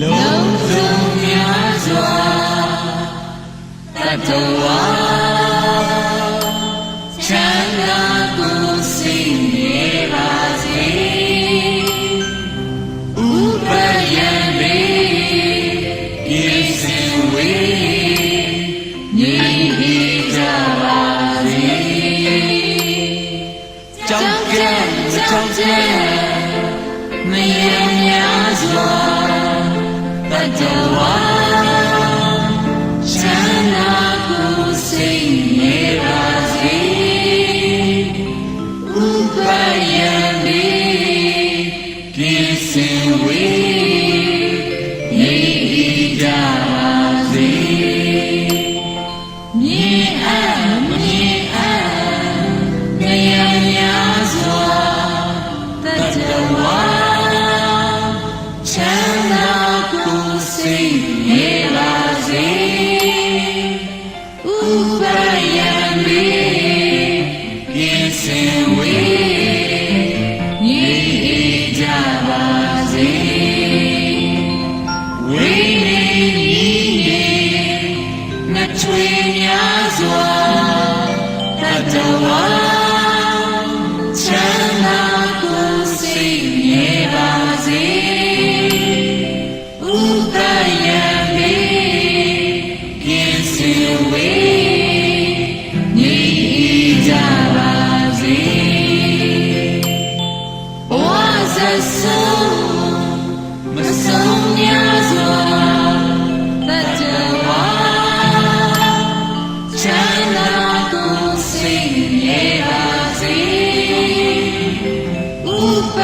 လုံးစုံများစွာတတဝါချမ်းသာကိုစိတ်နေပါစေဥပယံလေးဤစင်ဝေညီပြီးကြပါစေကြောင့်ကြံကြောင့်ကြံမယံများစွာတတဝါချမ်းသာကိုစိတ်နေပါစေဥပယံလေးကိစင်ဝေညီကြပါစေမြေအပ်မြေအပ်မယံများစွာတတဝါချမ်းသာကိုစိတ်နေပါစေဥပယံလေးကိစင်ဝေညီကြပါစေဝိနေညီနေနှထွေများစွာတတဝါချမ်းသာကိုစိတ်နေပါစေဥပယံလေးကိစင်ဝေညီကြပါစေဘဝဆက်ဆုံးမဆုံးများစွာတတဝါချမ်းသာကိုစိတ်နေပါစေဥပ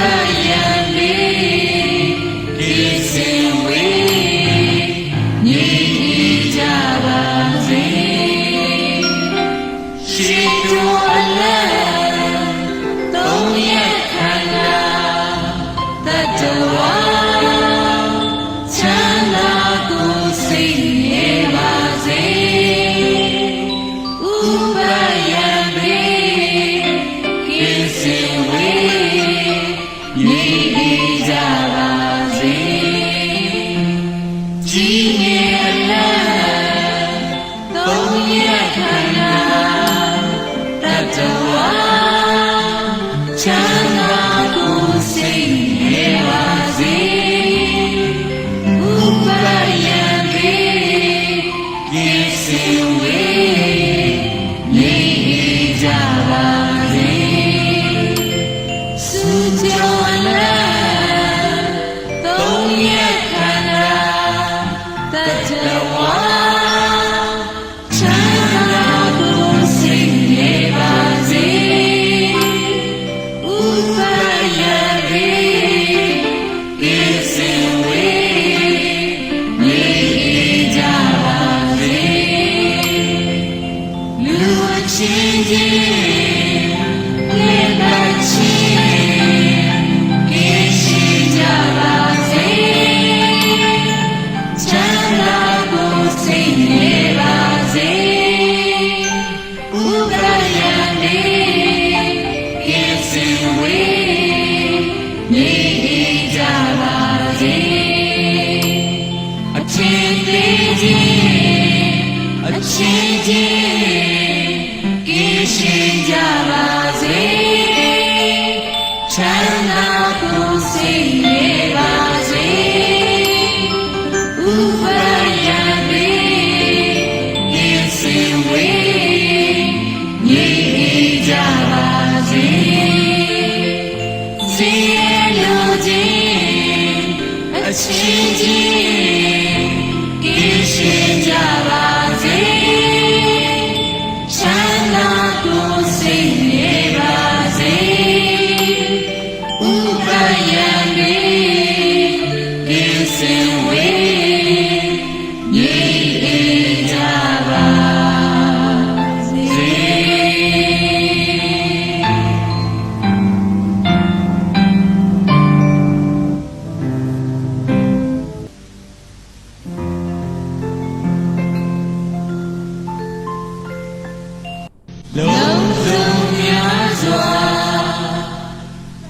ယံလေးကိစင်ဝေညီကြပါစေရှိတော်အလတ်သုံးရခန္ဓာတတဝါချမ်းသာကိုစိတ်နေပါစေဥပယံလေးကိစင်ဝေညီကြပါစေကြည်ငြိမ်အလတ်သုံးရခန္ဓာတတဝါချမ်းသာကိုစိတ်နေပါစေဥပယံလေးကိစင်ဝေညီကြပါစေစုကြောအလတ်သုံးရခန္ဓာတတဝါချမ်းသာကိုစိတ်နေပါစေဥပယံလေးကိစင်ဝေညီကြပါစေလူအချင်းချင်းလက်ပတ်ချင်းကိရှိကြပါစေချမ်းသာကိုစိတ်နေပါစေဥပယံလေးကိစင်ဝေညီကြပါစေအချင်းသေးချင်းအချင်းချင်းကိရှိကြပါစေချမ်းသာကိုစိတ်နေပါစေဥပယံလေးကိစင်ဝေညီကြပါစေစေလိုခြင်းအချင်းချင်းကိရှိကြပါစေချမ်းသာကိုစိတ်နေပါစေဥပယံလေးကိစင်ဝေညီကြပါစေလုံးစုံများစွာ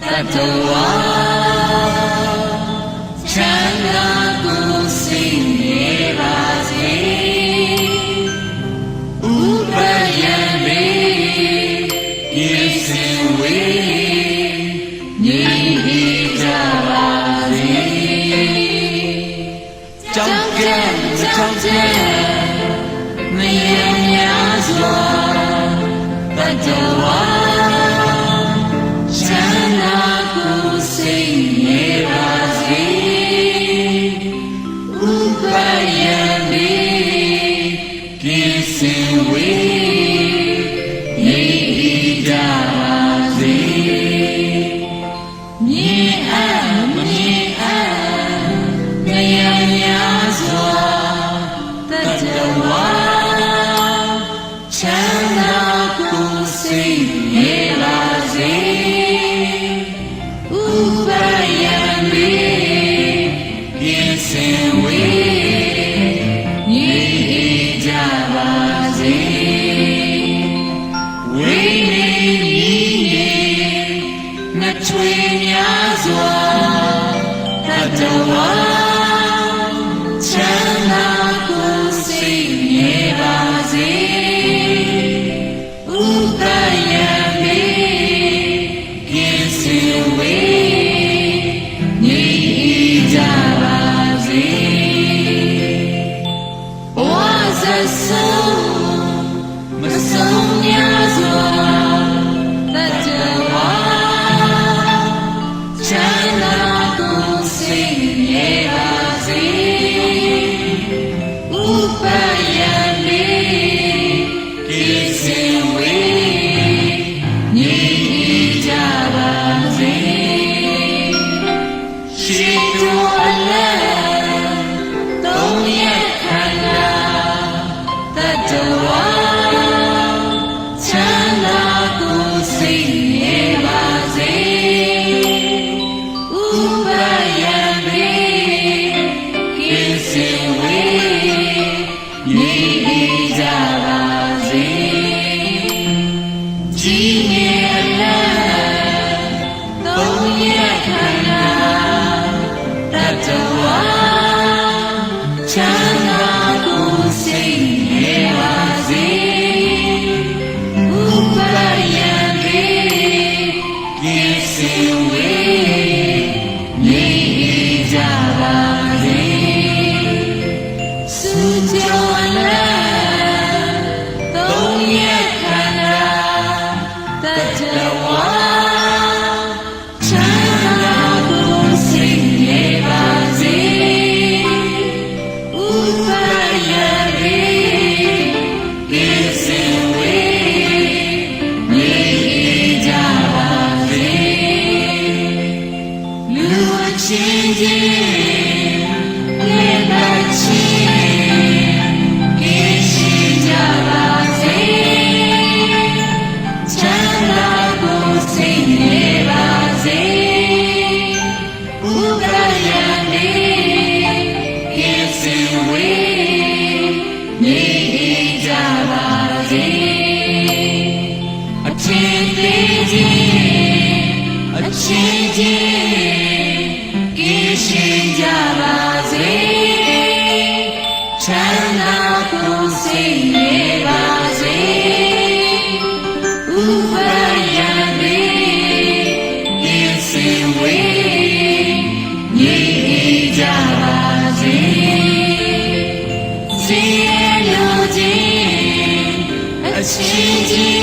တတဝါချမ်းသာကို ကြောင့်ကဲမကြောင့်တဲ့မယံများစွာတတဝါချမ်းသာကိုစိတ်နေပါစေဥပယံဒီကိစင်ဝေနေကြပါစေမြေအမမြေအမယံများစွာတတဝါချမ်းသာကိုစိတ်နေပါစေဥပယံဒီကိစင်ဝေနေကြပါစေဝိနေမြေနှထွေများစွာတတဝါချမ်းသာကိုစိတ်နေပါစေဥပယံဒီကိစင်ဝေနေကြပါစေဘဝဇဆုံးမဆုံးများစွာတတဝါချမ်းသာကိုစိတ်နေပါစေဥပယံဒီကိစင်ဝေနေကြပါစေရှိတော်အလတ်သုံးရခန္ဓာတတဝါချမ်းသာကိုစိတ်နေပါစေဥပယံဒီကိစင်ဝေနေကြပါစေကြီးငယ်အလတ်သုံးရခန္ဓာတတဝါချမ်းသာကိုစိတ်နေပါစေဥပယံဒီကိစင်ဝေနေကြပါစေစုကြောအလတ်သုံးရခန္ဓာတတဝါချမ်းသာကိုစိတ်နေပါစေဥပယံဒီကိစင်ဝေနေကြပါစေလူအချင်းချင်းလက်ပတ်ချင်းကိရှိကြပါစေချမ်းသာကိုစိတ်နေပါစေဥပယံဒီကိစင်ဝေနေကြပါစေအထင်သေးခြင်းအချင်းချင်းကိရှိကြပါစေချမ်းသာကိုစိတ်နေပါစေဥပယံဒီကိစင်ဝေနေကြပါစေစေလိုခြင်းအချင်းချင်း